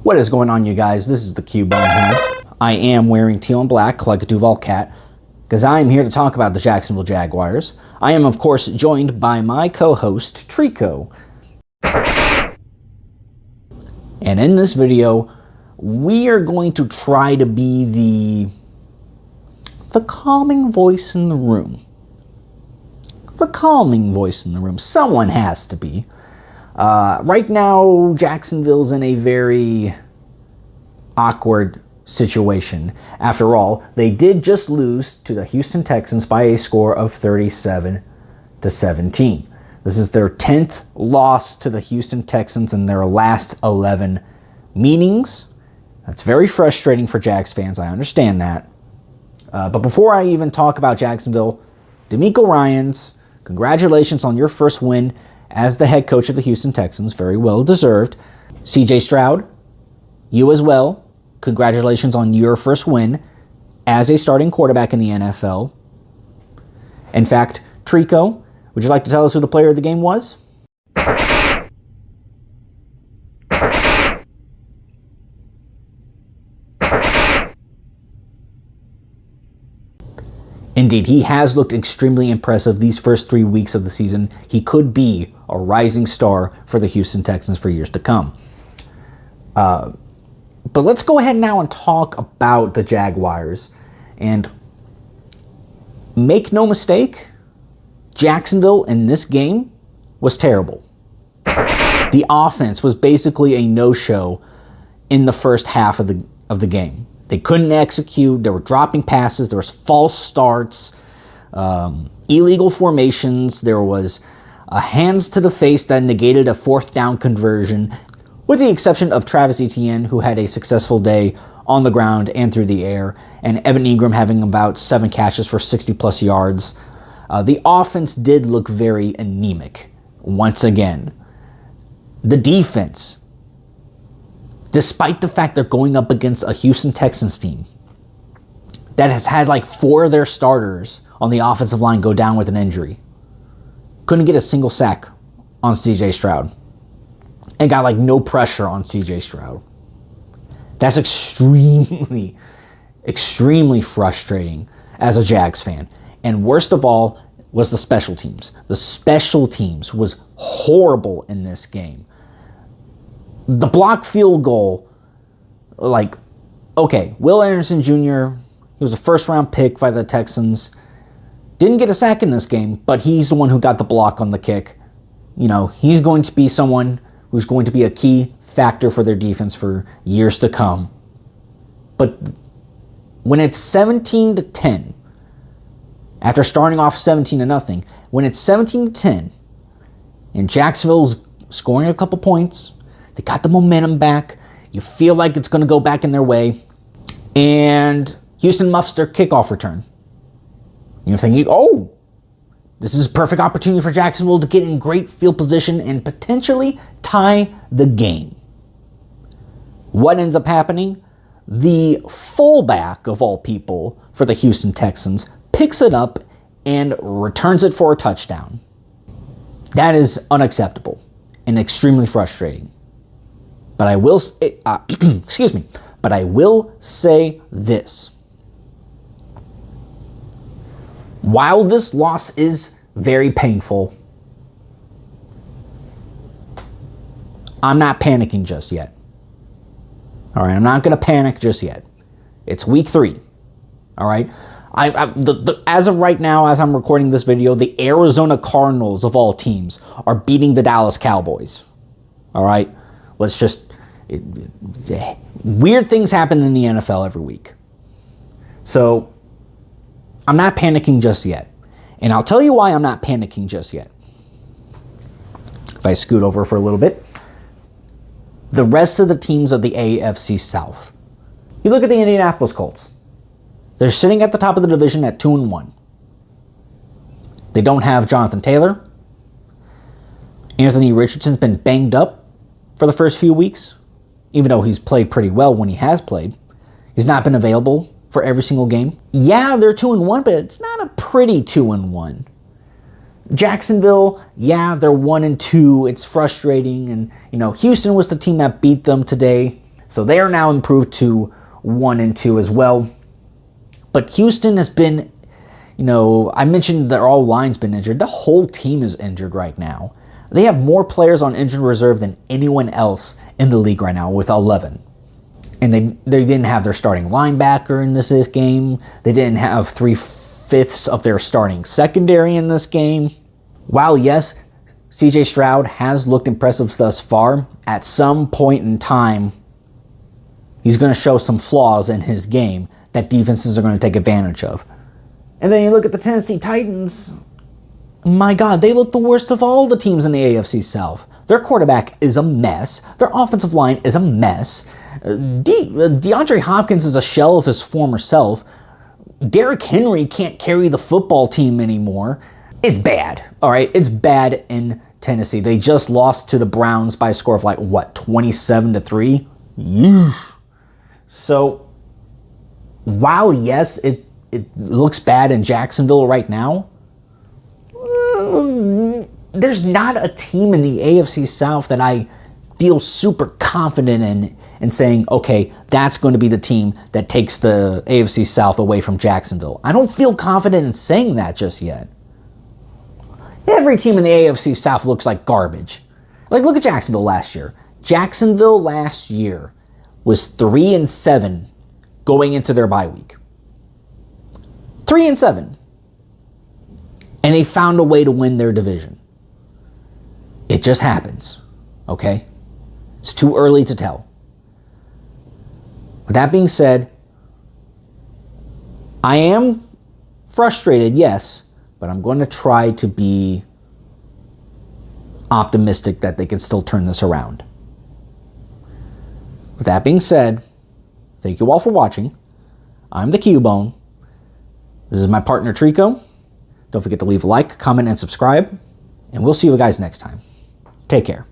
What is going on, you guys? This is the Cubone here. I am wearing teal and black like a Duval cat because I am here to talk about the Jacksonville Jaguars. I am, of course, joined by my co-host, Treecko. And in this video, we are going to try to be the calming voice in the room. The calming voice in the room. Someone has to be. Right now, Jacksonville's in a very awkward situation. After all, they did just lose to the Houston Texans by a score of 37-17. This is their 10th loss to the Houston Texans in their last 11 meetings. That's very frustrating for Jags fans. I understand that. But before I even talk about Jacksonville, DeMeco Ryans, congratulations on your first win as the head coach of the Houston Texans. Very well deserved. CJ Stroud, you as well. Congratulations on your first win as a starting quarterback in the NFL. In fact, Treecko, would you like to tell us who the player of the game was? Indeed, he has looked extremely impressive these first 3 weeks of the season. He could be a rising star for the Houston Texans for years to come. But let's go ahead now and talk about the Jaguars. And make no mistake, Jacksonville in this game was terrible. The offense was basically a no-show in the first half of the game. They couldn't execute. They were dropping passes. There was false starts, illegal formations. There was hands to the face that negated a fourth down conversion, with the exception of Travis Etienne, who had a successful day on the ground and through the air, and Evan Ingram having about 7 catches for 60-plus yards. The offense did look very anemic once again. The defense, despite the fact they're going up against a Houston Texans team that has had like 4 of their starters on the offensive line go down with an injury, couldn't get a single sack on CJ Stroud and got like no pressure on CJ Stroud. That's extremely frustrating as a Jags fan. And worst of all was the special teams. The special teams was horrible in this game. The blocked field goal, Will Anderson Jr., he was a first-round pick by the Texans, didn't get a sack in this game, but he's the one who got the block on the kick. You know, he's going to be someone who's going to be a key factor for their defense for years to come. But when it's 17-10, after starting off 17-0, when it's 17-10, and Jacksonville's scoring a couple points, they got the momentum back. You feel like it's going to go back in their way. And Houston muffs their kickoff return. You're thinking, oh, this is a perfect opportunity for Jacksonville to get in great field position and potentially tie the game. What ends up happening? The fullback, of all people, for the Houston Texans picks it up and returns it for a touchdown. That is unacceptable and extremely frustrating. But I will say, But I will say this. While this loss is very painful, I'm not panicking just yet. All right, I'm not going to panic just yet. It's week 3. All right. As of right now, as I'm recording this video, the Arizona Cardinals, of all teams, are beating the Dallas Cowboys. All right. Let's just... weird things happen in the NFL every week. So, I'm not panicking just yet. And I'll tell you why I'm not panicking just yet. If I scoot over for a little bit. The rest of the teams of the AFC South. You look at the Indianapolis Colts. They're sitting at the top of the division at 2-1. They don't have Jonathan Taylor. Anthony Richardson's been banged up for the first few weeks. Even though he's played pretty well when he has played. He's not been available for every single game. Yeah, they're 2-1, but it's not a pretty 2-1. Jacksonville, yeah, they're 1-2. It's frustrating. And, Houston was the team that beat them today. So they are now improved to 1-2 as well. But Houston has been, I mentioned their all line's been injured. The whole team is injured right now. They have more players on injured reserve than anyone else in the league right now with 11. And they didn't have their starting linebacker in this game. They didn't have 3/5 of their starting secondary in this game. While, yes, CJ Stroud has looked impressive thus far, at some point in time, he's going to show some flaws in his game that defenses are going to take advantage of. And then you look at the Tennessee Titans. My God, they look the worst of all the teams in the AFC South. Their quarterback is a mess. Their offensive line is a mess. DeAndre Hopkins is a shell of his former self. Derrick Henry can't carry the football team anymore. It's bad, all right? It's bad in Tennessee. They just lost to the Browns by a score of 27-3? Yeesh. So, while yes, it looks bad in Jacksonville right now, there's not a team in the AFC South that I feel super confident in saying, okay, that's going to be the team that takes the AFC South away from Jacksonville. I don't feel confident in saying that just yet. Every team in the AFC South looks like garbage. Look at Jacksonville last year. Jacksonville last year was 3-7 going into their bye week. 3-7. And they found a way to win their division. It just happens, okay? It's too early to tell. With that being said, I am frustrated, yes, but I'm going to try to be optimistic that they can still turn this around. With that being said, thank you all for watching. I'm the Cubone. This is my partner Treecko. Don't forget to leave a like, comment, and subscribe. And we'll see you guys next time. Take care.